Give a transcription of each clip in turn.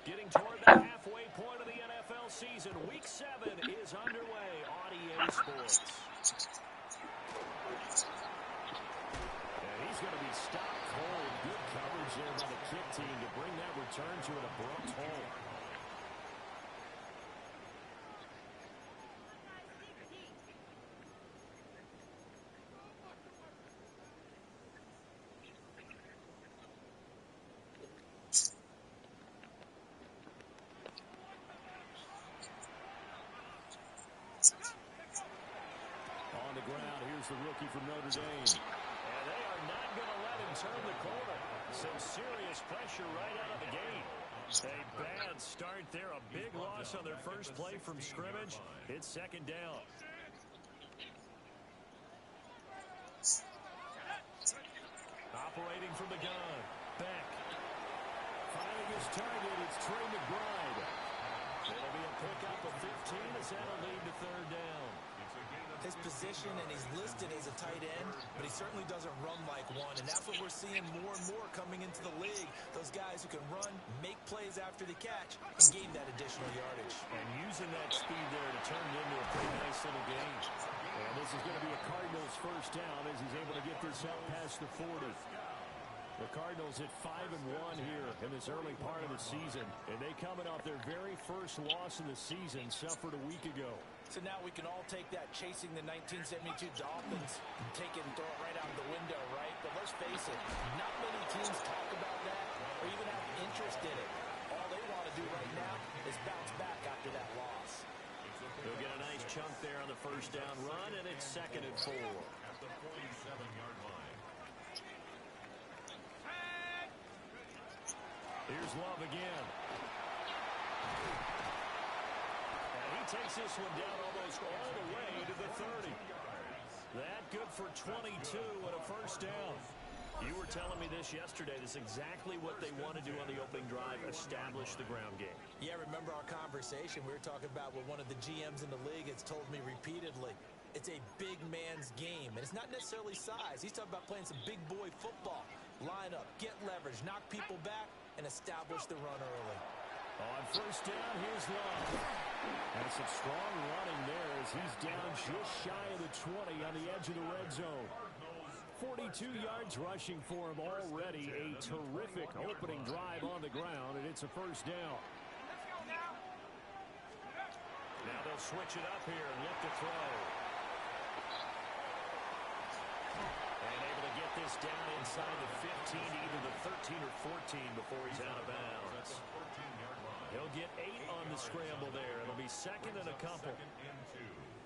Getting toward the halfway point of the NFL season. Week 7 is underway on EA Sports. And he's going to be stopped cold. Good coverage there by the kick team to bring that return to an abrupt halt. On the ground, here's the rookie from Notre Dame. And they are not going to let him turn the corner. Some serious pressure right out of the gate. A bad start there. A big loss on their first play from scrimmage. It's second down. Operating from the gun. Beck. Finding his target. It's Trey McBride. It'll be a pickup of 15 as that'll lead to third down. His position, and he's listed as a tight end, but he certainly doesn't run like one, and that's what we're seeing more and more coming into the league. Those guys who can run, make plays after the catch, and gain that additional yardage. And using that speed there to turn it into a pretty nice little game. And this is going to be a Cardinals first down as he's able to get this out past the 40. The Cardinals at 5-1 here in this early part of the season. And they coming off their very first loss in the season, suffered a week ago. So now we can all take that chasing the 1972 Dolphins and take it and throw it right out the window, right? But let's face it, not many teams talk about that or even have interest in it. All they want to do right now is bounce back after that loss. They'll get a nice chunk there on the first down run, and it's 2nd and 4. At the 47-yard line. Here's Love again. And he takes this one down almost all the way to the 30. That good for 22 and a first down. You were telling me this yesterday. This is exactly what they want to do on the opening drive, establish the ground game. Yeah, remember our conversation? We were talking about what one of the GMs in the league has told me repeatedly. It's a big man's game, and it's not necessarily size. He's talking about playing some big boy football. Line up, get leverage, knock people back, and establish the run early. On first down, here's Love. And some strong running there as he's down just shy of the 20 on the edge of the red zone. 42 yards rushing for him already. A terrific opening drive on the ground, and it's a first down. Now they'll switch it up here and look to throw. And able to get this down inside the 15, either the 13 or 14 before he's out of bounds. He'll get 8 on the scramble there. It'll be 2nd and a couple.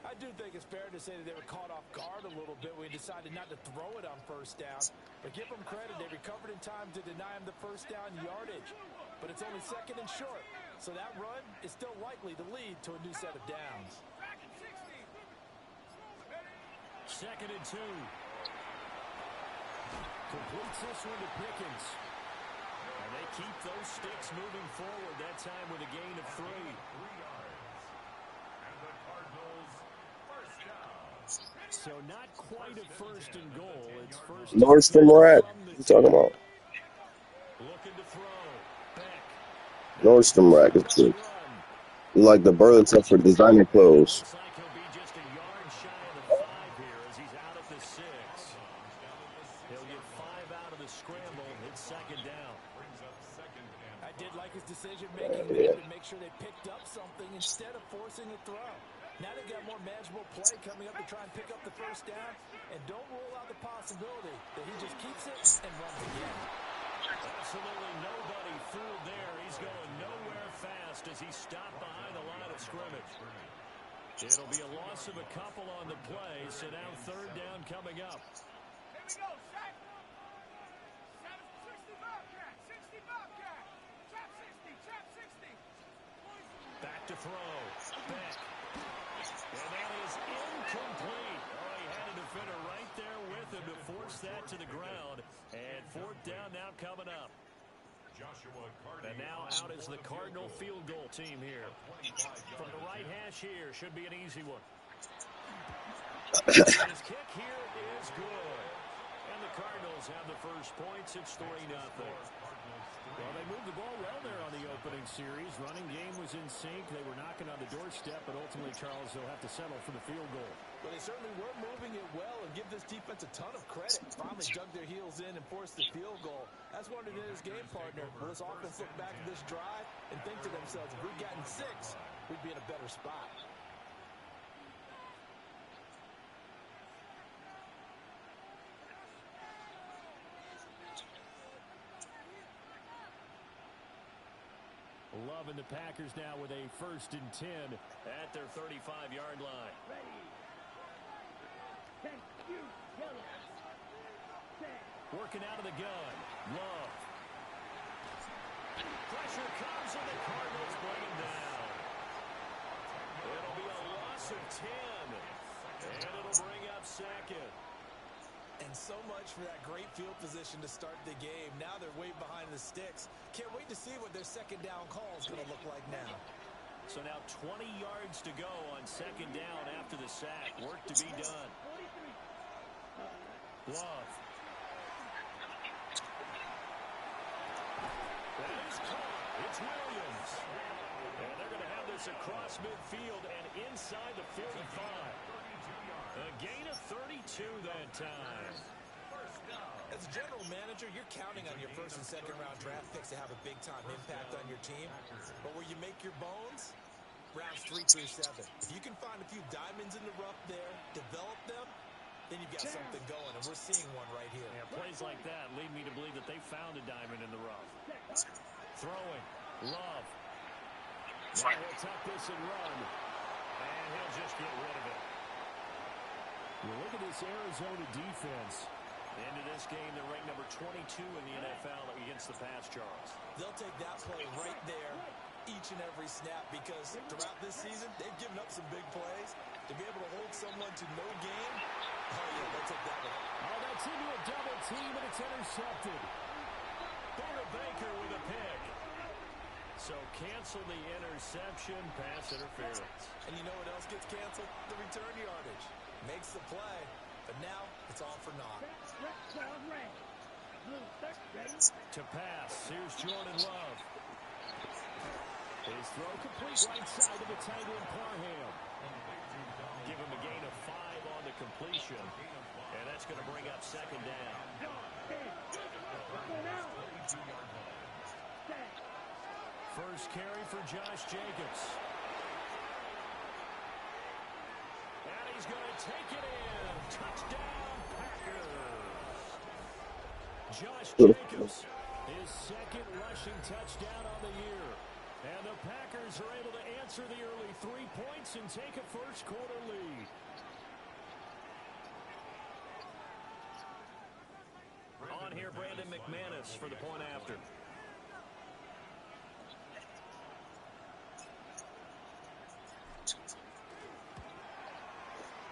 I do think it's fair to say that they were caught off guard a little bit. We decided not to throw it on first down. But give them credit. They recovered in time to deny him the first down yardage. But it's only 2nd and short. So that run is still likely to lead to a new set of downs. 2nd and 2. Completes this one to Pickens. And they keep those sticks moving forward, that time with a gain of 3. 3 yards. And the Cardinals first down. So not quite a first and goal. It's first. Nordstrom rack. What you talking about? Looking to throw. Beck. Nordstrom rack is good. Like the Burlington for designer clothes. Looks like he'll be just a yard shy of the 5 here as he's out at the 6. He'll get 5 out of the scramble. It's 2nd down. I did like his decision-making there to make sure they picked up something instead of forcing a throw. Now they've got more manageable play coming up to try and pick up the first down, and don't rule out the possibility that he just keeps it and runs again. Absolutely nobody fooled there. He's going nowhere fast as he's stopped behind the line of scrimmage. It'll be a loss of a couple on the play, so now 3rd down coming up. Here we go, Shaq. 60 Bobcat, 60 Bobcat. Trap 60. Back to throw. Beck. And that is incomplete. Oh, he had a defender right there with him to force that to the ground. And 4th down now coming up. And now out is the Cardinal field goal team here. From the right hash here, should be an easy one. And his kick here is good. And the Cardinals have the first points. It's 3-0. Well, they moved the ball well there on the opening series. Running game was in sync. They were knocking on the doorstep, but ultimately, Charles, they'll have to settle for the field goal. But they certainly were moving it well, and give this defense a ton of credit. Finally dug their heels in and forced the field goal. That's one of his game partner. Will this offense look back at this drive and think to themselves, if we'd gotten 6, we'd be in a better spot. Love and the Packers now with a 1st and 10 at their 35-yard line. Working out of the gun. Love. Pressure comes and the Cardinals bring him down. It'll be a loss of 10. And it'll bring up 2nd. And so much for that great field position to start the game. Now they're way behind the sticks. Can't wait to see what their 2nd down call is going to look like now. So now 20 yards to go on 2nd down after the sack. Work to be done. Love. That is caught. It's Williams. And they're going to have this across midfield and inside the 45. A gain of 32 that time. As a general manager, you're counting on your 1st and 2nd round draft picks to have a big-time impact on your team. But where you make your bones, rounds 3 through 7. If you can find a few diamonds in the rough there, develop them, then you've got something going, and we're seeing one right here. Yeah, plays like that lead me to believe that they found a diamond in the rough. Throwing. Love. Now he'll tuck this and run. And he'll just get rid of it. You look at this Arizona defense. Into this game, they're ranked number 22 in the NFL against the pass, Charles. They'll take that play right there each and every snap because throughout this season, they've given up some big plays. To be able to hold someone to no gain, oh, yeah, they'll take that one. Oh, that's into a double team, and it's intercepted. Buda Baker with a pick. So cancel the interception, pass interference. And you know what else gets canceled? The return yardage. Makes the play, but now it's all for naught. To pass, here's Jordan Love. His throw complete right side of the tight end Parham. Give him a gain of 5 on the completion, and that's going to bring up 2nd down. First carry for Josh Jacobs. And he's going to take it in. Touchdown, Packers. Josh Jacobs, his 2nd rushing touchdown on the year. And the Packers are able to answer the early 3 points and take a first-quarter lead. On here, Brandon McManus for the point after.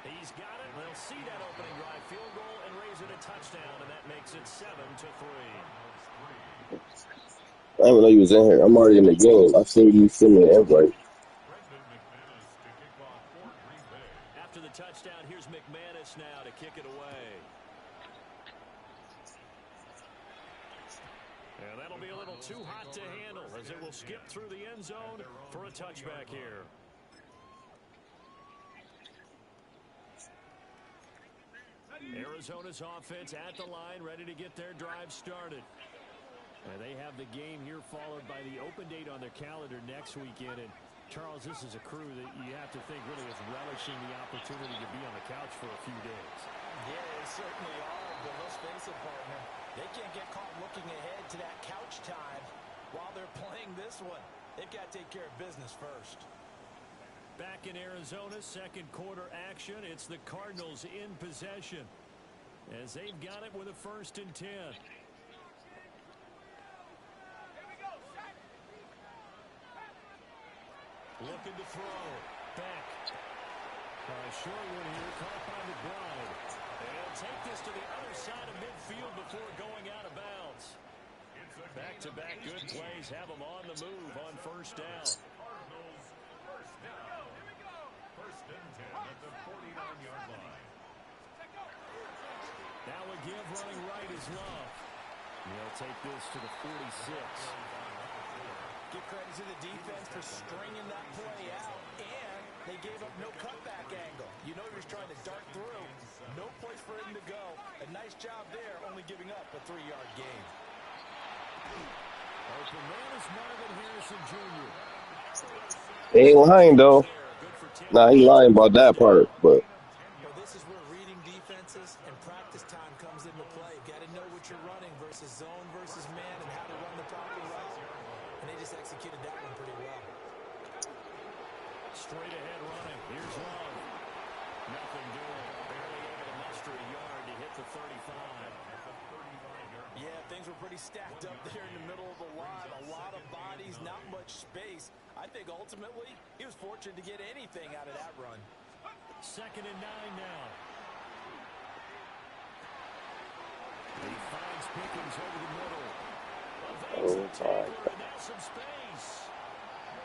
He's got it. They'll see that opening drive field goal and raise it a touchdown, and that makes it 7-3. I didn't even know you was in here. I'm already in the game. I seen you send me an invite. After the touchdown, here's McManus now to kick it away. And that'll be a little too hot to handle as it will skip through the end zone for a touchback here. Arizona's offense at the line, ready to get their drive started. And they have the game here followed by the open date on their calendar next weekend. And Charles, this is a crew that you have to think really is relishing the opportunity to be on the couch for a few days. Yeah, they certainly are, but let's face it, partner. They can't get caught looking ahead to that couch time while they're playing this one. They've got to take care of business first. Back in Arizona, 2nd quarter action. It's the Cardinals in possession as they've got it with a 1st and 10. Looking to throw. Back. Short one here, caught by McBride. And take this to the other side of midfield before going out of bounds. Back-to-back good plays have them on the move on 1st down. First and 10 at the 49-yard line. give running right is Love. He'll take this to the 46. Give credit to the defense for stringing that play out, and they gave up no cutback angle. You know he was trying to dart through. No place for him to go. A nice job there, only giving up a 3-yard gain. Open man is Marvin Harrison Jr. He ain't lying, though. Nah, he lying about that part, but Well, this is where reading defenses and practice time comes into play. Got to know what you're running versus zone versus man and how to run the proper route. And they just executed that one pretty well. Straight ahead running. Here's Love. Nothing doing. Barely able to muster a yard to hit the 35. Yeah, things were pretty stacked up there in the middle of the line. A lot of bodies, not much space. I think ultimately he was fortunate to get anything out of that run. 2nd and 9 now. He finds Pickens over the middle. oh my God. And now some space.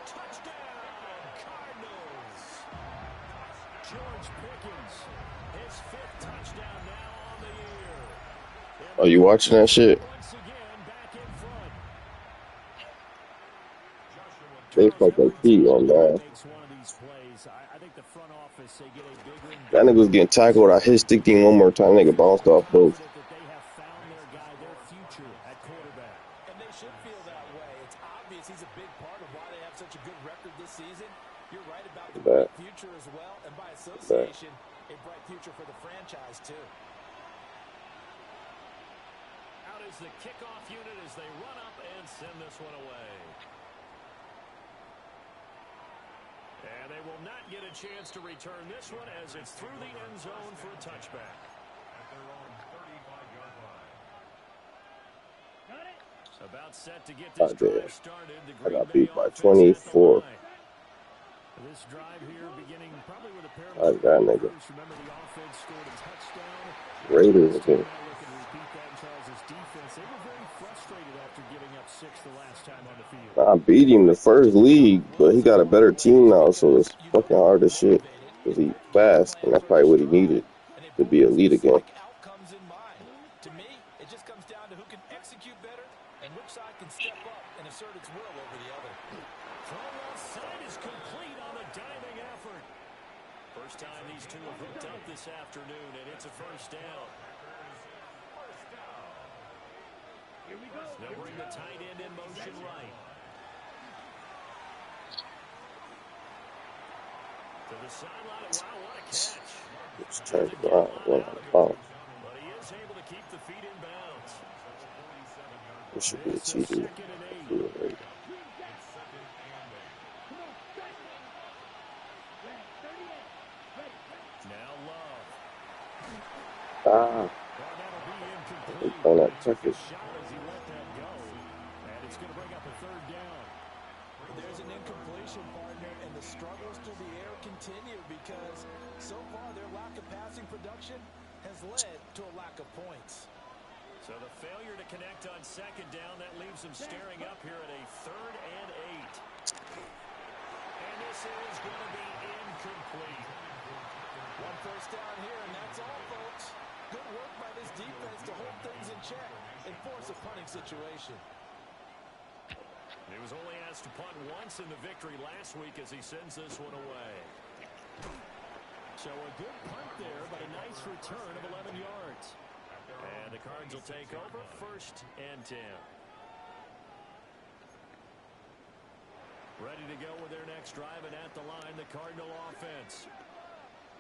Touchdown, Cardinals. George Pickens, his 5th touchdown now on the year. Oh, you watching that shit? Once again, back in front. They fucking feet on that. Makes one of these plays. I think the front office, they get a bigger and That nigga was getting tackled. I hit stick thing one more time. Nigga bounced off both. confident that they have found their guy, their future at quarterback. And they should feel that way. It's obvious he's a big part of why they have such a good record this season. You're right about the Bet. bright future as well. And by association, a bright future for the franchise, too. Out is the kickoff unit as they run up and send this one away. And they will not get a chance to return this one as it's through the end zone for a touchback. About set to get this drive started. The I Green got Bay beat by offense at the 24. line. This drive here beginning probably with a pair of Like that nigga. Remember the offense scored a touchdown. Raiders again. Now looking to repeat that in Charles' defense. They were very frustrated after giving up 6 the last time on the field. I beat him the first league, but he got a better team now, so it's fucking hard as shit. Because he fast, and that's probably what he needed to be elite again. Outcomes in mind. To me, it just comes down to who can execute better and which side can step up and assert its will over the other. Throw left side is complete on the diving effort. First time these two have hooked up this afternoon, and it's a first down. They'll bring the tight end in motion right. To the sideline. Wow, what a catch. It's turned around, went out of bounds. But he is able to keep the feet in bounds. It should be a This is TD. 2nd and 8. Now Love. Ah, Well, that'll be they incomplete. playing that He took a Texas. shot as he let that go. And it's going to bring up a 3rd down. There's an incompletion, partner, and the struggles through the air continue because so far their lack of passing production has led to a lack of points. So the failure to connect on 2nd down, that leaves them staring up here at a 3rd and 8. And this is going to be incomplete. One first down here, and that's all, folks. Good work by this defense to hold things in check and force a punting situation. He was only asked to punt once in the victory last week as he sends this one away. So a good punt there, but a nice return of 11 yards. And the Cards will take over 1st and 10. Ready to go with their next drive, and at the line, the Cardinal offense.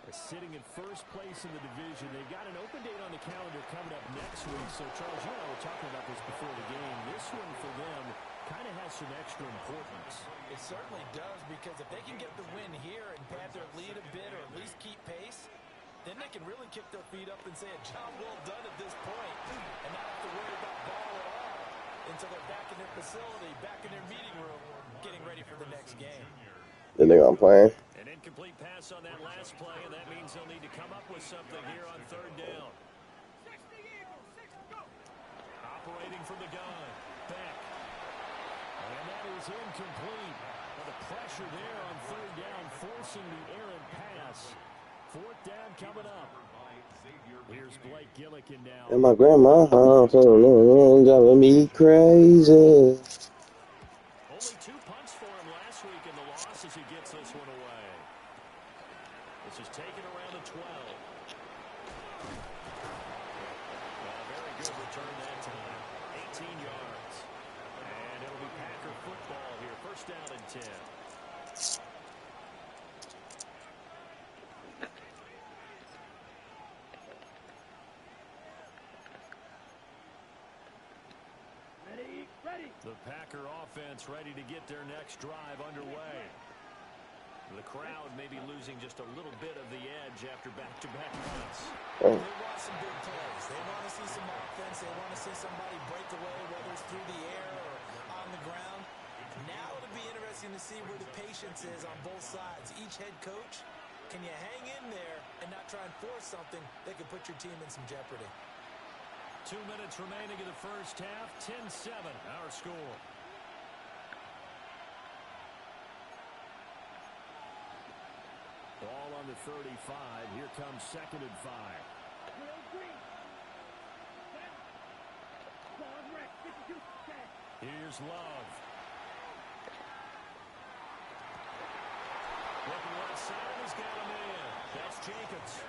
They're sitting in 1st place in the division. They've got an open date on the calendar coming up next week. So, Charles, you and I were talking about this before the game. This one for them kind of has some extra importance. It certainly does, because if they can get the win here and pad their lead a bit or at least keep pace, then they can really kick their feet up and say a job well done at this point and not have to worry about ball at all until they're back in their facility, back in their meeting room, getting ready for the next game. The nigga I'm playing. An incomplete pass on that last play, and that means they'll need to come up with something here on 3rd down. Operating from the gun. Beck. And that is incomplete. Well, the pressure there on 3rd down, forcing the errant pass. 4th down coming up. Here's Blake Gillikin now. And my grandma house, driving me crazy. Only 2 punts for him last week in the loss as he gets this one away. This is taken around the 12. Very good return that time. 18 yards. And it'll be Packer football here. First down and 10. The Packer offense ready to get their next drive underway. The crowd may be losing just a little bit of the edge after back-to-back punts. Oh. They want some big plays. They want to see some offense. They want to see somebody break away, whether it's through the air or on the ground. Now it'll be interesting to see where the patience is on both sides. Each head coach, can you hang in there and not try and force something that could put your team in some jeopardy? 2 minutes remaining in the first half. 10-7, our score. Ball on the 35. Here comes 2nd and 5. Here's Love. Looking right side, he's got him in. That's Jacobs.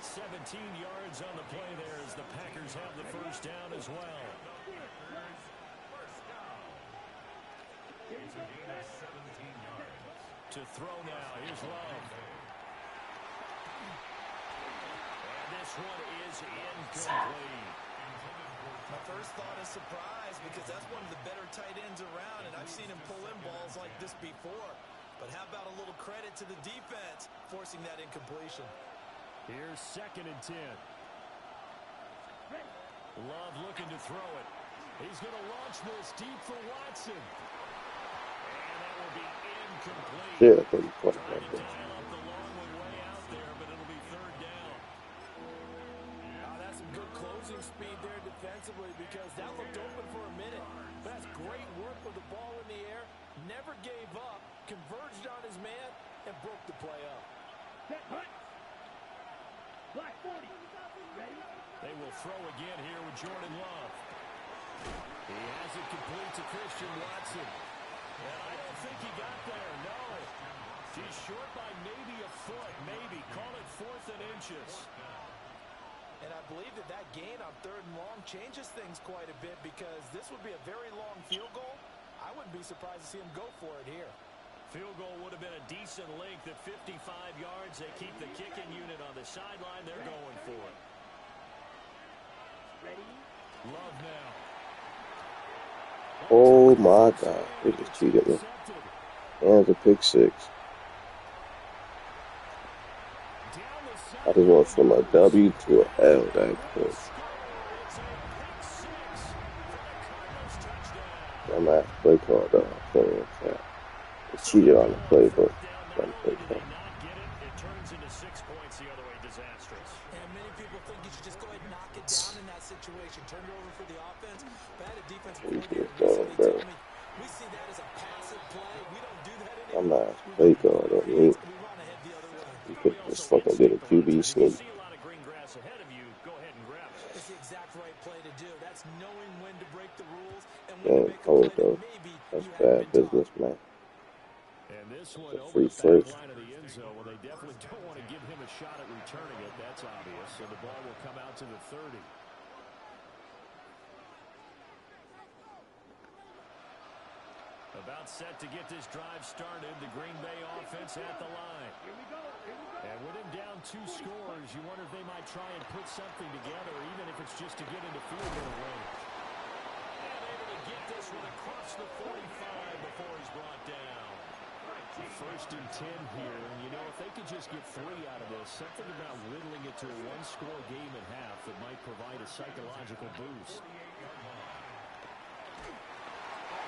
17 yards on the play there as the Packers have the first down as well. To throw now. Here's Love. And this one is incomplete. My first thought is surprise because that's one of the better tight ends around, and I've seen him pull in balls like this before. But how about a little credit to the defense forcing that incompletion? Here's 2nd and 10. Love looking to throw it. He's going to launch this deep for Watson. And that will be incomplete. Yeah, 30 Trying to dial up the long one way out there, but it'll be 3rd down. That's some good closing speed there defensively because that looked open for a minute. But that's great work with the ball in the air. Never gave up, converged on his man, and broke the play up. Black 40. Ready? They will throw again here with Jordan Love. He has it complete to Christian Watson. And I don't think he got there, no. He's short by maybe a foot, maybe. Call it 4th and inches. And I believe that gain on 3rd and long changes things quite a bit because this would be a very long field goal. I wouldn't be surprised to see him go for it here. Field goal would have been a decent length at 55 yards. They keep the kicking unit on the sideline. They're going for it. Love now. Oh my God, they just cheated me. And it's a pick 6. I just went from a W to an L that quick. I'm at play call though. I can't even tell. They cheated on the playbook. On the play call. It turns into 6 points the other way. Disastrous. And many people think you should just go ahead and knock it down in that situation. Turn it over for the offense. But I had a defensive coordinator recently tell me, we see that as a passive play. We don't do that anymore. I'm not play call. I don't need. We run ahead the other way. You could just fucking get a QB sneak. See a lot of green grass ahead of you. Go ahead and grab it. It's the exact right play to do. That's knowing when to break the rules and when Man, to make a hold play though. that maybe That's you bad haven't been taught. business, man. And this one It's a over free the back first. line of the end zone. Well, they definitely don't want to give him a shot at returning it. That's obvious. So the ball will come out to the 30. About set to get this drive started. The Green Bay offense at the line. And with him down 2 scores, you wonder if they might try and put something together, even if it's just to get into field goal range. And able to get this one across the 45 before he's brought down. 1st and 10 here. And, you know, if they could just get 3 out of this, something about whittling it to a 1-score game at half that might provide a psychological boost.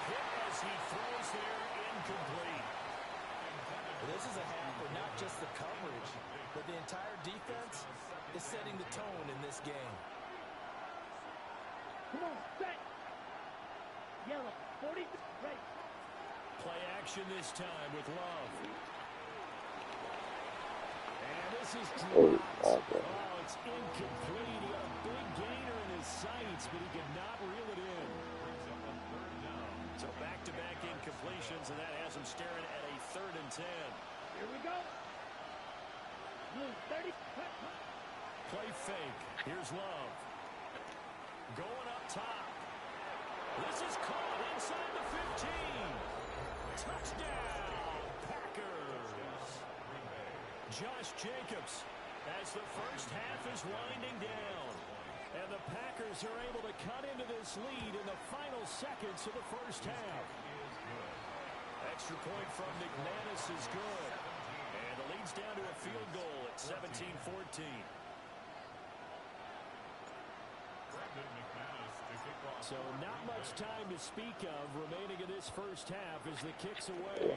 Hit as he throws there, incomplete. This is a half where not just the coverage, but the entire defense is setting the tone in this game. Come on, set. Yellow, 40, ready. Play action this time with Love. And this is dropped. Oh my God. Oh, it's incomplete. He got a big gainer in his sights, but he could not reel it in. So back-to-back incompletions, and that has him staring at a 3rd and 10. Here we go. Move 30. Play fake. Here's Love. Going up top. This is caught inside the 15. Touchdown, Packers. Josh Jacobs as the first half is winding down. And the Packers are able to cut into this lead in the final seconds of the first half. Extra point from McManus is good. And the lead's down to a field goal at 17-14. So not much time to speak of remaining in this first half as the kick's away.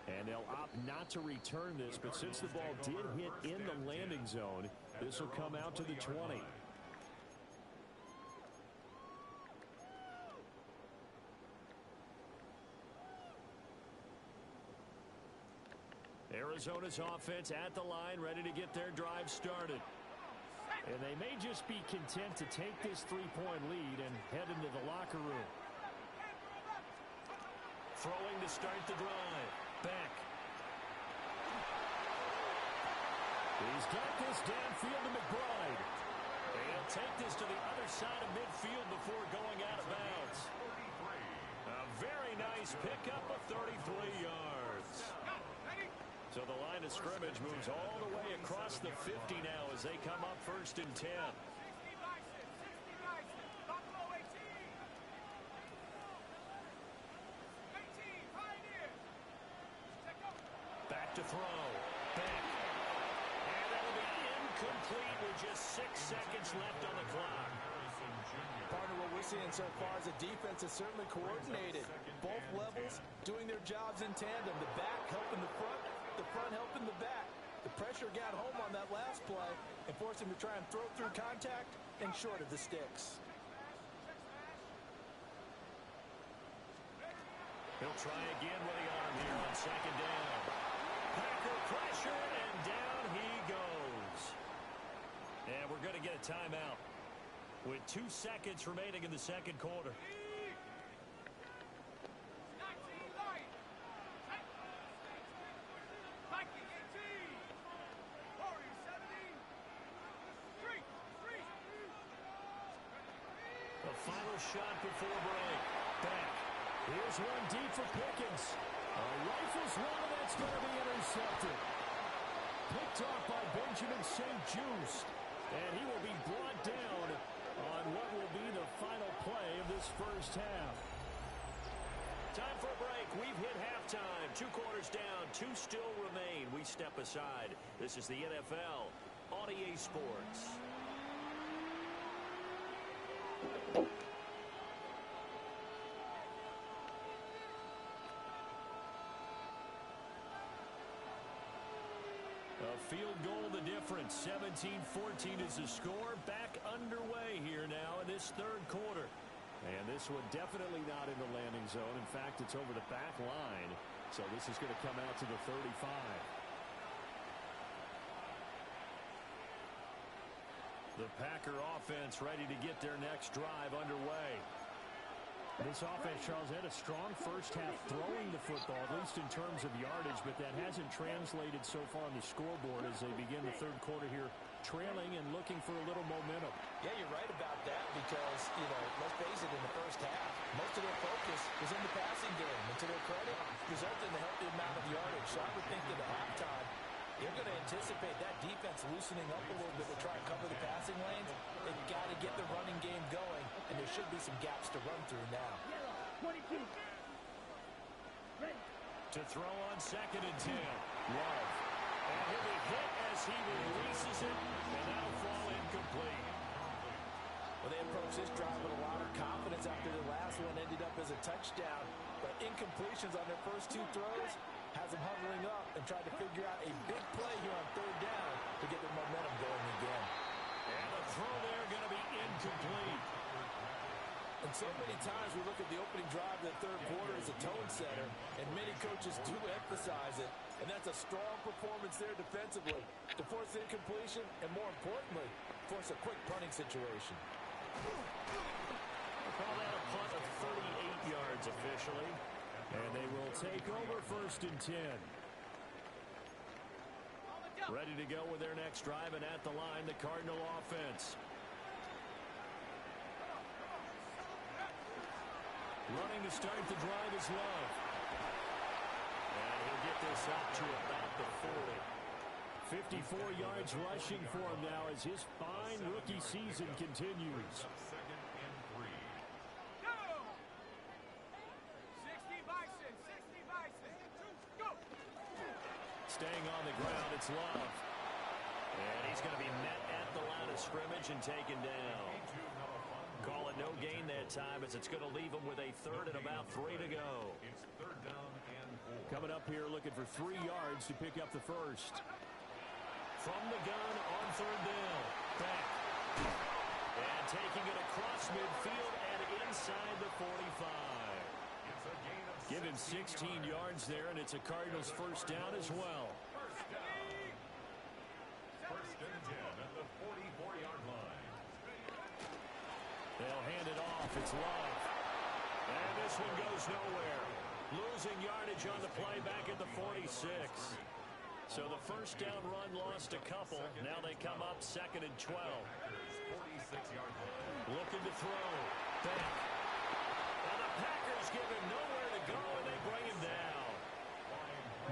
And they'll opt not to return this, but since the ball did hit in the landing zone, this will come out to the 20. Arizona's offense at the line, ready to get their drive started. And they may just be content to take this 3-point lead and head into the locker room. Throwing to start the drive. Back. He's got this downfield to McBride. And take this to the other side of midfield before going out of bounds. A very nice pickup of 33 yards. So the line of scrimmage moves all the way across the 50 now as they come up 1st and 10. Back to throw. Back. And that'll be incomplete with just 6 seconds left on the clock. Partner, what we're seeing so far is the defense is certainly coordinated. Both levels doing their jobs in tandem. The back helping the front helping the back. The pressure got home on that last play and forced him to try and throw through contact and short of the sticks. He'll try again with the arm here on 2nd down. Packer pressure, and down he goes. And we're going to get a timeout with 2 seconds remaining in the 2nd quarter. Final shot before break. Back. Here's one deep for Pickens. A rifles one, and that's going to be intercepted. Picked off by Benjamin St. Juste. And he will be brought down on what will be the final play of this first half. Time for a break. We've hit halftime. 2 quarters down. 2 still remain. We step aside. This is the NFL on EA Sports. A field goal the difference. 17-14 is the score. Back underway here now in this 3rd quarter. And this one definitely not in the landing zone. In fact, it's over the back line. So this is going to come out to the 35. The Packer offense ready to get their next drive underway. This offense, Charles, had a strong first half throwing the football, at least in terms of yardage, but that hasn't translated so far on the scoreboard as they begin the 3rd quarter here, trailing and looking for a little momentum. Yeah, you're right about that because, let's face it, in the first half, most of their focus was in the passing game. And to their credit, resulted in a healthy amount of yardage. So I would think that at halftime, they're going to anticipate that defense loosening up a little bit to try and cover the passing lanes. They've got to get the running game going, and there should be some gaps to run through now. 22. Ready. To throw on 2nd and 10. Love. And he'll be hit as he releases it, and that'll fall incomplete. Well, they approached this drive with a lot of confidence after the last one ended up as a touchdown. But incompletions on their first 2 throws has them hovering up and trying to figure out a big play here on 3rd down to get their momentum going again. And the throw there going to be incomplete. And so many times we look at the opening drive of the third quarter as a tone setter, and many coaches do emphasize it. And that's a strong performance there defensively to force incompletion and, more importantly, force a quick punting situation. Call that a punt of 38 yards officially. And they will take over 1st and 10. Ready to go with their next drive, and at the line, the Cardinal offense. Running to start the drive is Love. And he'll get this up to about the 40. 54 yards rushing for him now as his fine rookie season continues. 60 Bison, 60 Bison. Go! Staying on the ground, it's Love. And he's going to be met at the line of scrimmage and taken down. Call it no gain that time as it's going to leave him with a 3rd and about 3 to go. It's 3rd down and 4. Coming up here looking for 3 yards to pick up the 1st. From the gun on 3rd down. Back. And taking it across midfield and inside the 45. Give him 16 yards there, and it's a Cardinals 1st down as well. 1st and 10 at the 44-yard line. They'll hand it off. It's Love. And this one goes nowhere. Losing yardage on the play back at the 46. So the 1st down run lost a couple. Now they come up 2nd and 12. 46-yard line. Looking to throw. Back. And the Packers give him nowhere to go, and they bring him down.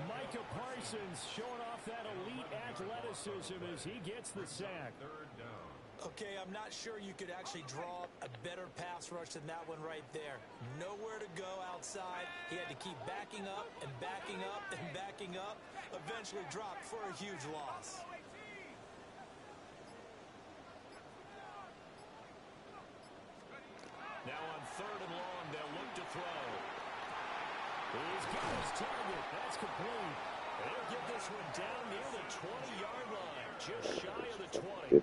Micah Parsons showing off that elite athleticism as he gets the sack. 3rd down. Okay, I'm not sure you could actually draw a better pass rush than that one right there. Nowhere to go outside. He had to keep backing up and backing up and backing up. Eventually dropped for a huge loss. Now on 3rd and long, they'll look to throw. He's got his target. That's complete. They'll get this one down near the 20-yard line, just shy of the 20.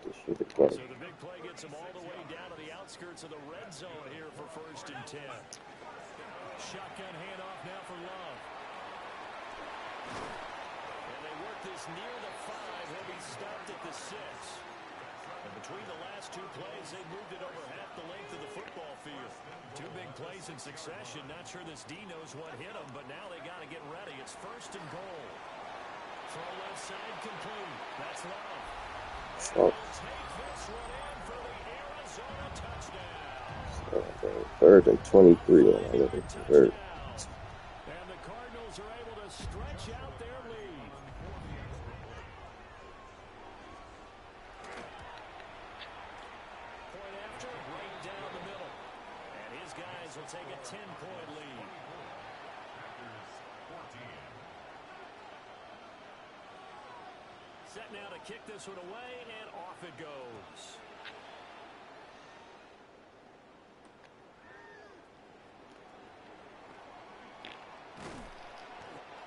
So the big play gets them all the way down to the outskirts of the red zone here for 1st and 10. Shotgun handoff now for Love. And they work this near the 5. He'll be stopped at the 6. And between the last 2 plays, they moved it over half the length of the football field. 2 big plays in succession. Not sure this D knows what hit him, but now they got to get ready. It's 1st and goal. Throw left side complete. That's Love. And they'll take this one in for the Arizona touchdown. 3rd and 23. And I'm looking for 3rd. And the Cardinals are able to stretch out their lead. Point after, right down the middle. And his guys will take a 10-point lead. Set now to kick this one away, and off it goes.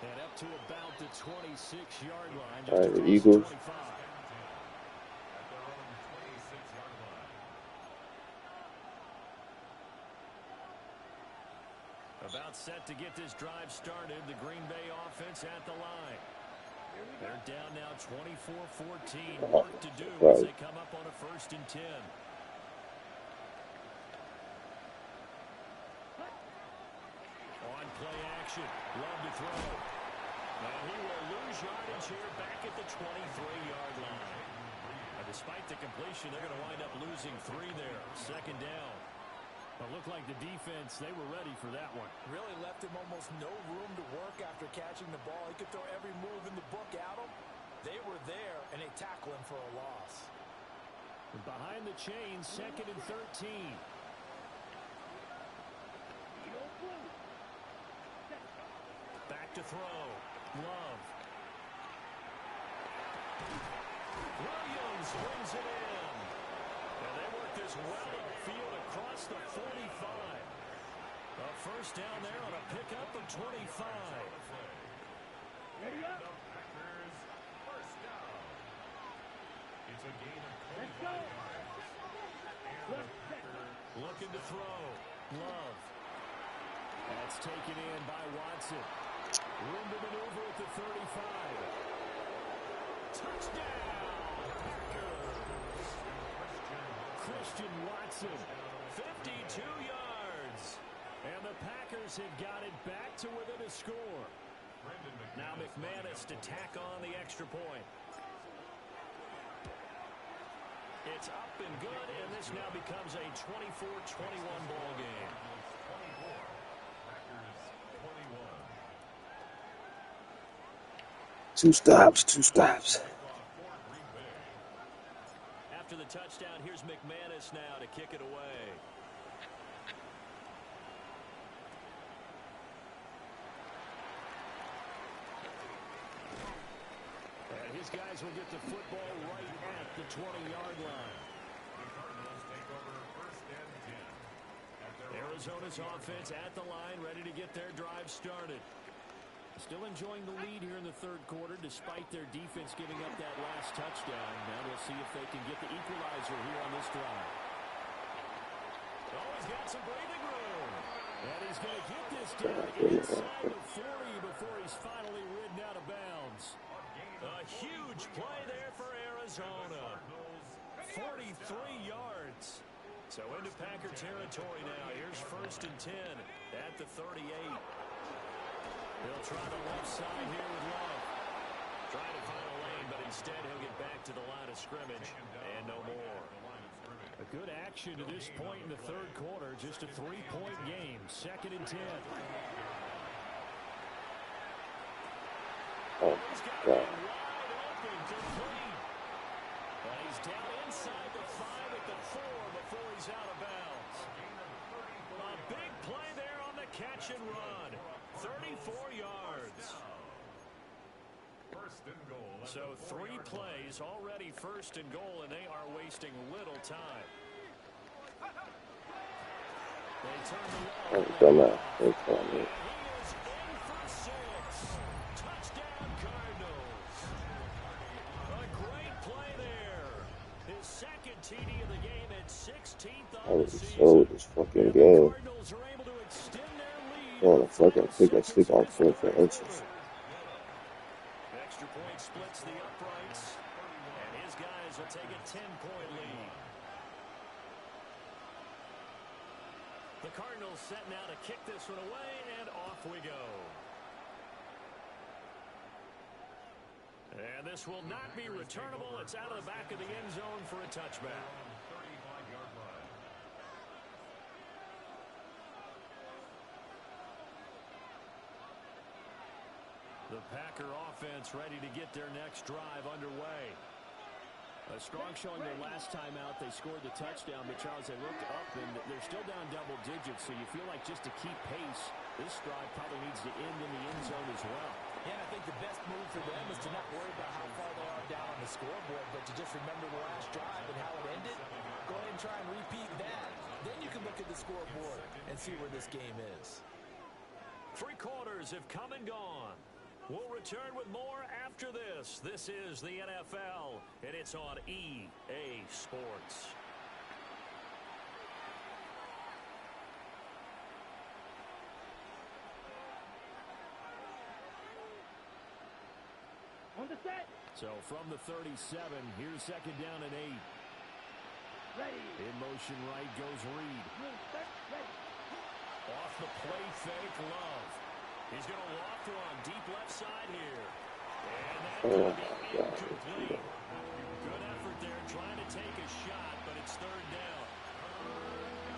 And up to about the 26-yard line. All right, the Eagles. 25. About set to get this drive started. The Green Bay offense at the line. They're down now 24-14. Work to do as they come up on a 1st and 10. On play action. Love to throw. Now he will lose yardage here back at the 23-yard line. And despite the completion, they're going to wind up losing 3 there. 2nd down. It looked like the defense, they were ready for that one. Really left him almost no room to work after catching the ball. He could throw every move in the book at him. They were there, and they tackle him for a loss. And behind the chains, 2nd and 13. Back to throw. Love. Williams brings it in. And they work this well upfield across the 45. A 1st down there on a pickup of 25. It's a gain of 25 yards. Looking to throw. Love. That's taken in by Watson. Room to maneuver at the 35. Touchdown, Packers. Christian Watson, 52 yards. And the Packers have got it back to within a score. Now McManus to tack on the extra point. It's up and good, and this now becomes a 24-21 ball game. 24, Packers 21. Two stops. After the touchdown, here's McManus now to kick it away. And his guys will get the football right at the 20-yard line. The Cardinals take over first and 10. Arizona's offense at the line, ready to get their drive started. Still enjoying the lead here in the third quarter, despite their defense giving up that last touchdown. Now we'll see if they can get the equalizer here on this drive. Oh, he's got some breathing room. And he's going to get this down inside the 40 before he's finally ridden out of bounds. A huge play there for Arizona. 43 yards. So into Packer territory now. Here's first and 10 at the 38. He'll try the left side here with Love. Trying to find a lane, but instead he'll get back to the line of scrimmage and no more. A good action to this point in the third quarter. Just a 3-point game. Second and 10. Oh, God. Wide open, complete. And he's down inside the 5 at the 4 before he's out of bounds. A big play there on the catch and run. 34 yards. First and goal. So 3 plays already first and goal, and they are wasting little time. They turn the Oh, ball. dumbass. They call me. He is in for 6. Touchdown, Cardinals. A great play there. His second TD of the game at 16th I on the was season. so this fucking And the game. Cardinals are able to extend their lead. Man, I fucking think I sleep on 4 for inches. Extra point splits the uprights, and his guys will take a 10-point lead. The Cardinals set now to kick this one away, and off we go. And this will not be returnable. It's out of the back of the end zone for a touchback. 35-yard line. The Packer offense ready to get their next drive underway. A strong showing their last time out. They scored the touchdown, but Charles, they looked up, and they're still down double digits, so you feel like just to keep pace, this drive probably needs to end in the end zone as well. Yeah, I think the best move for them is to not worry about how far they are down on the scoreboard, but to just remember the last drive and how it ended. Go ahead and try and repeat that. Then you can look at the scoreboard and see where this game is. 3 quarters have come and gone. We'll return with more after this. This is the NFL, and it's on EA Sports. On the set. So from the 37, here's second down and 8. Ready. In motion right goes Reed. Ready. Off the play fake, Love. He's going to loft one deep left side here. And that's going to be incomplete. Good effort there trying to take a shot, but it's third down.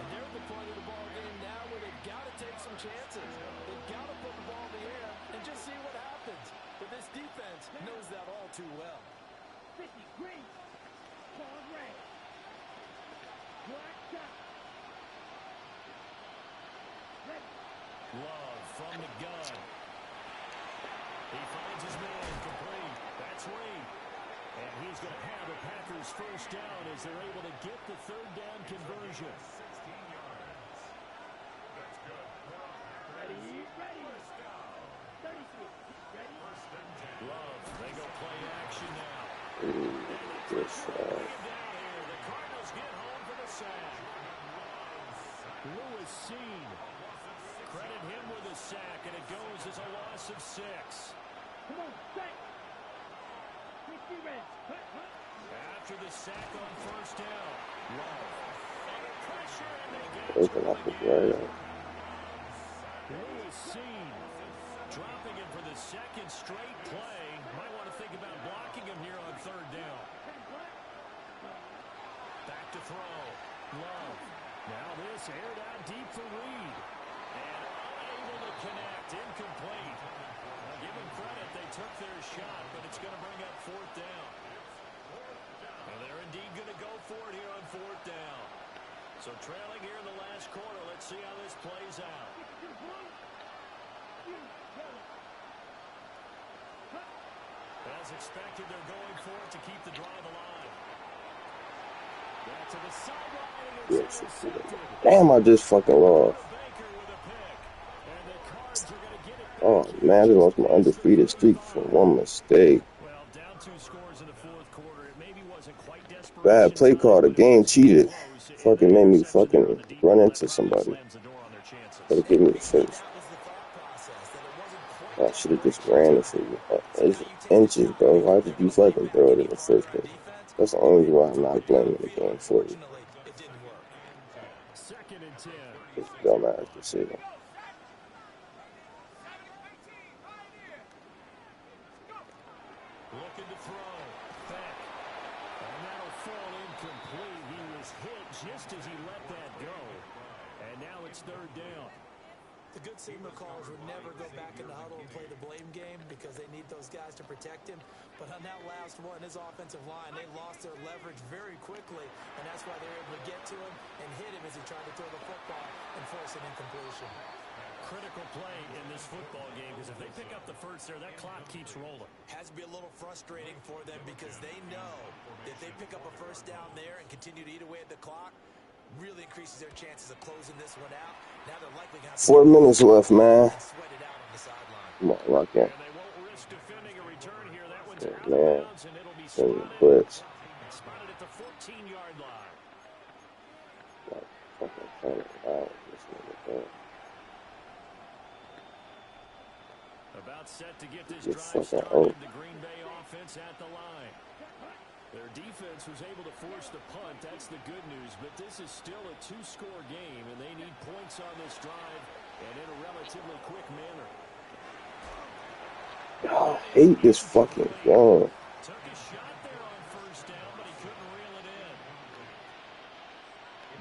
And they're at the point of the ball game now where they've got to take some chances. They've got to put the ball in the air and just see what happens. But this defense knows that all too well. 50, green. Forward red. Black shot. Ready. Love from the gun. He finds his man complete. That's Reed. And he's going to have the Packers first down as they're able to get the third down conversion. 16 yards. That's good. Ready. 33. Ready. Love, they go play action now. This, Down here, the Cardinals get home for the sack. Lewis seen. Credit him with a sack, and it goes as a loss of 6. Come on, set. 60 red. After the sack on first down. Love. Under pressure, and they get Open to up him the again. right. Lewis seen. Dropping him for the second straight play. Might want to think about blocking him here on third down. Back to throw. Love. Now this aired out deep for Reed. And unable to connect. Incomplete. Now give them credit. They took their shot, but it's going to bring up fourth down. And they're indeed going to go for it here on fourth down. So trailing here in the last quarter. Let's see how this plays out. As expected, they're going for it to keep the drive alive. Back to the sideline, and it's intercepted. Damn, I just fucking lost. Baker with a pick. And the Cards are going to get it back. Oh man, I just lost my undefeated streak for one mistake. Well, down 2 scores in the fourth quarter. It maybe wasn't quite desperation. Bad play call. The game cheated. Fucking made me fucking run into somebody. Slams the door on their chances. Could have given me the first. I should have just ran it for you. Inches, bro. Why did you fucking throw it in the first place? That's the only reason why I'm not blaming the game for you. Second and 10. It's a dumbass decision. Looking to throw. Beck. And that'll fall incomplete. He was hit just as he let that go. And now it's third down. The good signal callers would never go back in the huddle and play the blame game because they need those guys to protect him. But on that last one, his offensive line, they lost their leverage very quickly, and that's why they were able to get to him and hit him as he tried to throw the football and force an incompletion. Critical play in this football game because if they pick up the first there, that clock keeps rolling. Has to be a little frustrating for them because they know that if they pick up a first down there and continue to eat away at the clock, really increases their chances of closing this one out. Now they're likely going to have 4 minutes left, man. sweat it out on the sideline. Come on, lock in. And they won't risk defending a return here. That one's Yeah, out man. of bounds, and it'll be Send spotted. the blitz. Spotted at the 14-yard line. Like, fucking turn it out. This nigga, bro. About set to get this You drive fucking started. oaf. The Green Bay offense at the line. Their defense was able to force the punt. That's the good news. But this is still a 2-score game, and they need points on this drive and in a relatively quick manner. I hate this fucking game. Took a shot there on first down, but he couldn't reel it in.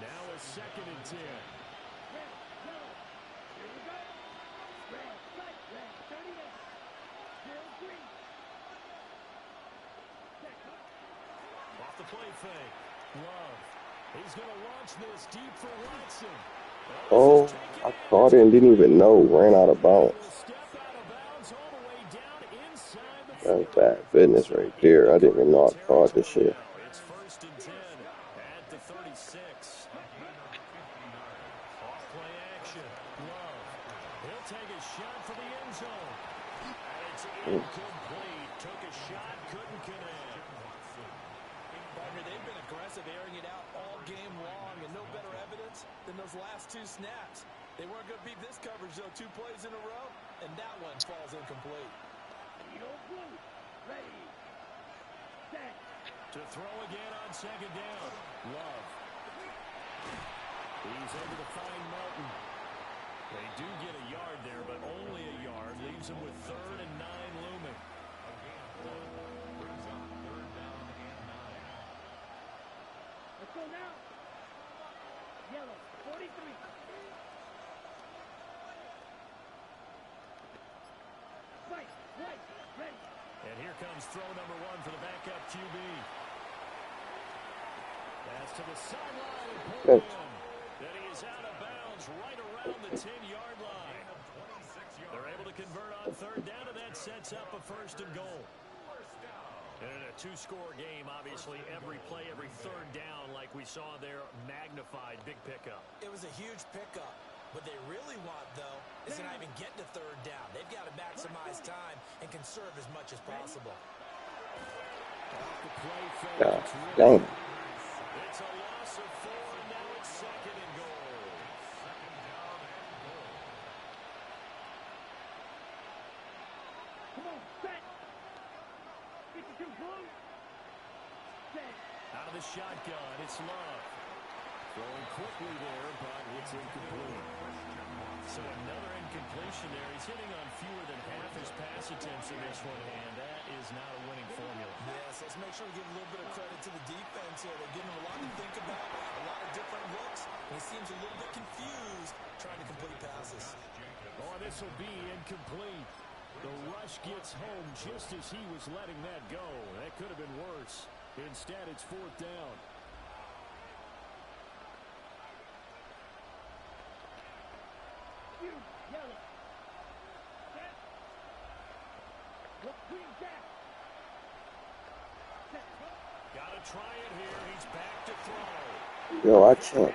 Now a second and 10. Off the play fake. Love. He's going to launch this deep for Watson. Oh, I caught it and didn't even know. Ran out of bounds. Step out of bounds all the way down inside the That was bad business right there. I didn't even know I caught this shit. It's first and 10 at the 36. Off play action. Love. He'll take a shot for the end zone. And it's incomplete. Took a shot, couldn't connect. Partner, they've been aggressive, airing it out all game long, and no better evidence than those last 2 snaps. They weren't going to beat this coverage, though, 2 plays in a row, and that one falls incomplete. Ready. Set. To throw again on second down. Love. He's able to find Martin. They do get a yard there, but only a yard. Leaves him with 3rd and 9 looming. Let's go now. Yellow. 43. Fight. Right. Ready. And here comes throw number 1 for the backup QB. Pass to the sideline and pulled in. And he is out of bounds right around the 10-yard line. They're able to convert on third down, and that sets up a first and goal. And in a 2-score game, obviously, every play, every third down, like we saw there, magnified. Big pickup. It was a huge pickup. What they really want, though, is to not even get to third down. They've got to maximize time and conserve as much as possible. Off the play fake. God damn. It's a loss of 4, and now it's second and goal. Out of the shotgun, it's Love. Throwing quickly there, but it's incomplete. So another incompletion there. He's hitting on fewer than half his pass attempts in this one, and that is not a winning formula. Yes, let's make sure we give a little bit of credit to the defense here. They're giving him a lot to think about, a lot of different looks, and he seems a little bit confused trying to complete passes. Oh, this will be incomplete. The rush gets home just as he was letting that go. That could have been worse. Instead, it's fourth down. Gotta try it here. He's back to throw. Yo, I can't.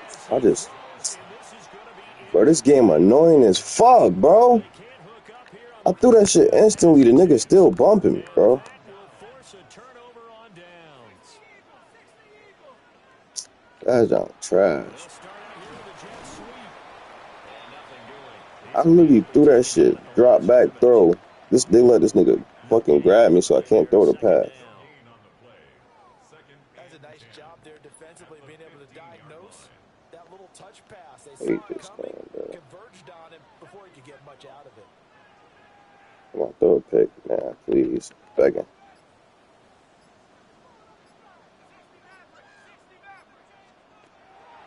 Bro, this game annoying as fuck, bro. I threw that shit instantly. The nigga still bumping me, bro. That's on trash. I literally threw that shit. Drop back, throw. They let this nigga fucking grab me, so I can't throw the pass. That's a nice job there defensively, being able to diagnose that little touch pass. They I hate saw it this coming, game, bro. converged on him before he could get much out of it. Come on, throw a pick, man, please. Begging.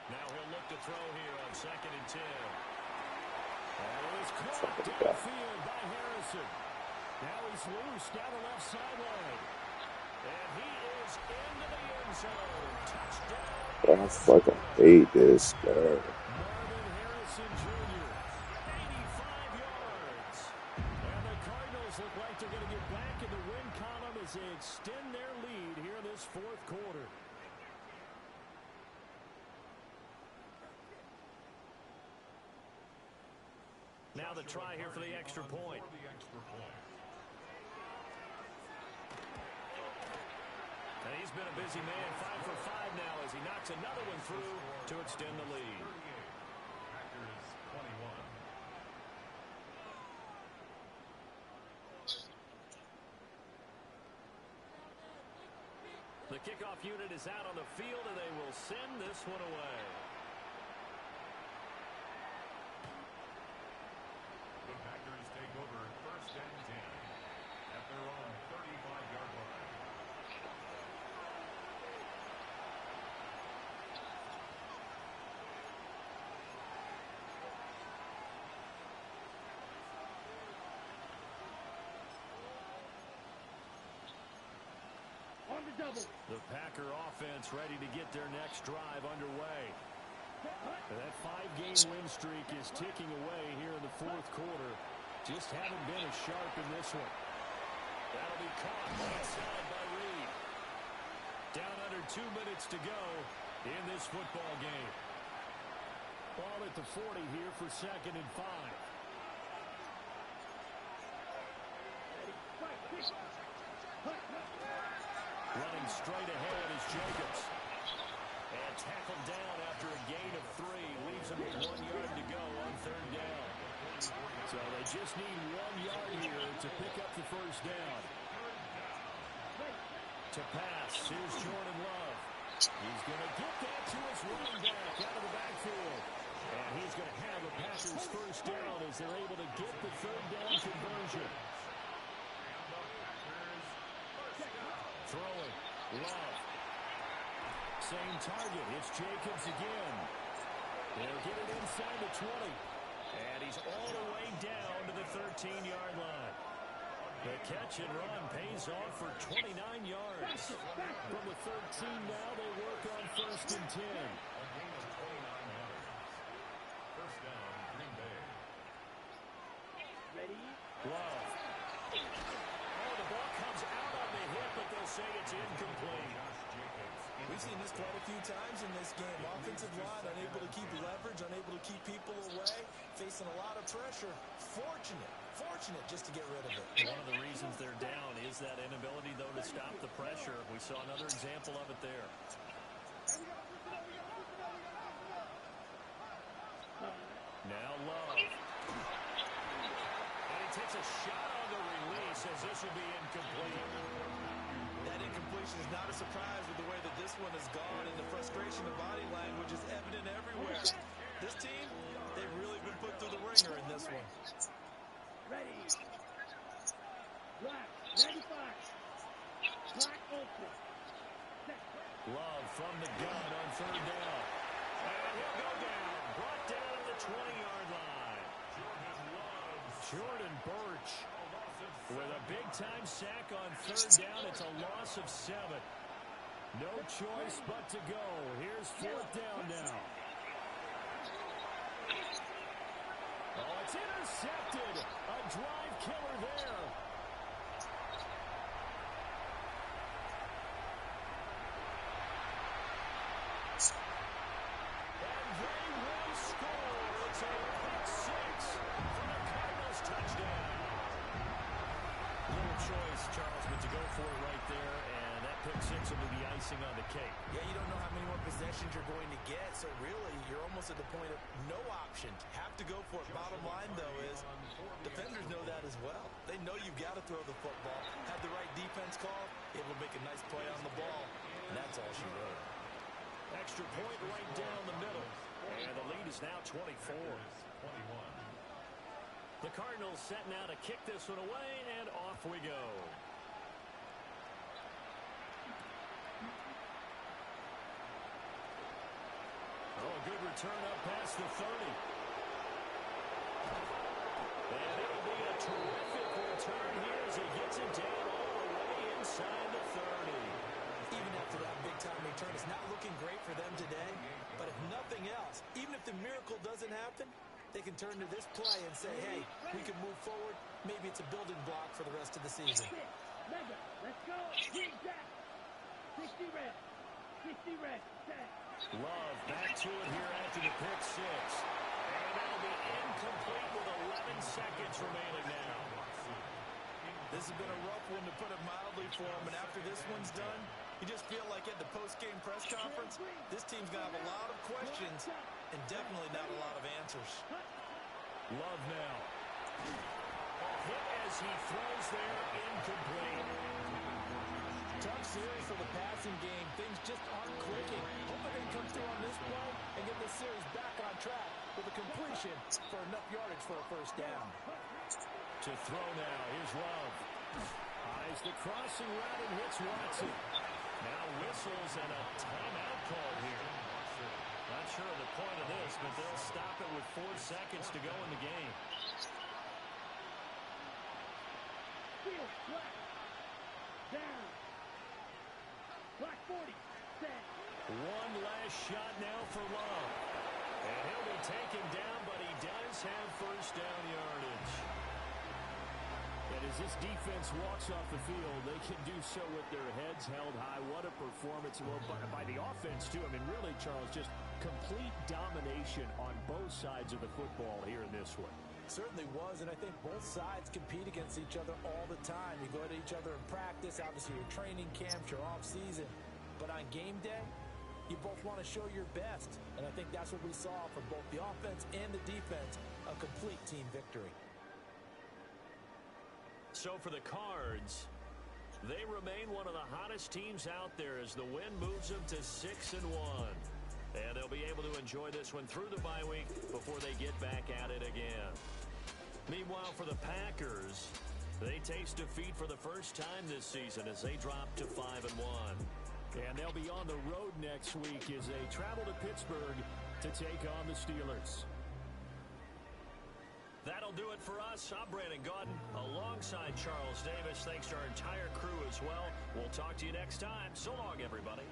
Now he'll look to throw here on 2nd and 10. That is caught downfield by Harrison. Now he's loose down the left sideline. And he is into the end zone. Touchdown. I fucking hate this, man. Marvin Harrison Jr., 85 yards. And the Cardinals look like they're going to get back in the win column as they extend their lead here in this fourth quarter. Now the try here for the extra point. And he's been a busy man, 5 for 5 now as he knocks another one through to extend the lead. The kickoff unit is out on the field, and they will send this one away. The Packers take over 1st and 10 at their own 35-yard line. The Packer offense ready to get their next drive underway. That 5-game win streak is ticking away here in the fourth quarter. Just haven't been as sharp in this one. That'll be caught inside by Reed. Down under 2 minutes to go in this football game. Ball at the 40 here for 2nd and 5. Running straight ahead is Jacobs. And tackled down after a gain of 3. Leaves him with 1 yard to go on 3rd down. So they just need 1 yard here to pick up the first down. To pass, here's Jordan Love. He's going to get that to his running back out of the backfield. And he's going to have the Packers first down as they're able to get the 3rd down conversion. Throwing, Love. Same target, it's Jacobs again. They'll get it inside the 20. And he's all the way down to the 13-yard line. The catch and run pays off for 29 yards. From the 13 now, they work on 1st and 10. First down, Green Bay. Love. Oh, the ball comes out on the hip, but they'll say it's incomplete. We've seen this quite a few times in this game. Offensive line unable to keep leverage, unable to keep people away, facing a lot of pressure. Fortunate just to get rid of it. One of the reasons they're down is that inability, though, to stop the pressure. We saw another example of it there. Now Love. And he takes a shot on the release as this will be incomplete. That incomplete situation is not a surprise with the way that this one has gone, and the frustration of body language is evident everywhere. This team, they've really been put through the ringer in this one. Ready. Black. 95. Black open. Love from the gun on third down. And he'll go down. Brought down at the 20-yard line. Jordan Birch with a big-time sack on third down. It's a loss of 7. No choice but to go. Here's fourth down now. Oh, it's intercepted. A drive killer there. And they will score. It's a pick 6 for the Cardinals touchdown. Little choice, Charles, but to go for it right there, and that pick 6 will be the icing on the cake. Yeah, you don't know how many more possessions you're going to get, so really you're almost at the point of no option. Have to go for it. Bottom line, though, is defenders know that as well. They know you've got to throw the football. Have the right defense call, it will make a nice play on the ball, and that's all she wrote. Extra point right down the middle, and the lead is now 24. The Cardinals set now to kick this one away, and off we go. Oh, a good return up past the 30. And it'll be a terrific return here as he gets it down all the way inside the 30. Even after that big-time return, it's not looking great for them today. But if nothing else, even if the miracle doesn't happen, they can turn to this play and say, hey, we can move forward. Maybe it's a building block for the rest of the season. Mega, let's go. Green Jack. 60 red. 60 red. Love back to it here after the pick 6. And that'll be incomplete with 11 seconds remaining now. This has been a rough one, to put it mildly, for him. And after this one's done, you just feel like at the post-game press conference, this team's going to have a lot of questions and definitely not a lot of answers. Love now. A hit as he throws there, incomplete. Tough series for the passing game. Things just aren't clicking. Hoping they can come through on this play and get this series back on track with a completion for enough yardage for a first down. To throw now, here's Love. Eyes the crossing route and hits Watson. Now whistles and a timeout call here. Not sure of the point of this, but they'll stop it with 4 seconds to go in the game. Field, black. Down. Black 40. Set. One last shot now for Love. And he'll be taken down, but he does have first down yardage. And as this defense walks off the field, they can do so with their heads held high. What a performance. Well, by the offense, too. I mean, really, Charles, just complete domination on both sides of the football here in this one. Certainly was, and I think both sides compete against each other all the time. You go to each other in practice, obviously your training camps, your off-season. But on game day, you both want to show your best. And I think that's what we saw from both the offense and the defense, a complete team victory. So for the Cards, they remain one of the hottest teams out there as the win moves them to 6-1. And they'll be able to enjoy this one through the bye week before they get back at it again. Meanwhile, for the Packers, they taste defeat for the first time this season as they drop to 5-1. And they'll be on the road next week as they travel to Pittsburgh to take on the Steelers. That'll do it for us. I'm Brandon Gaudin alongside Charles Davis. Thanks to our entire crew as well. We'll talk to you next time. So long, everybody.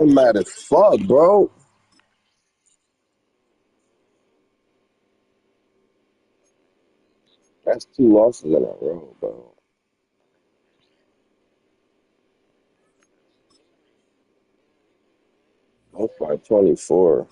I'm mad as fuck, bro. That's 2 losses in a row, bro. That's by 24.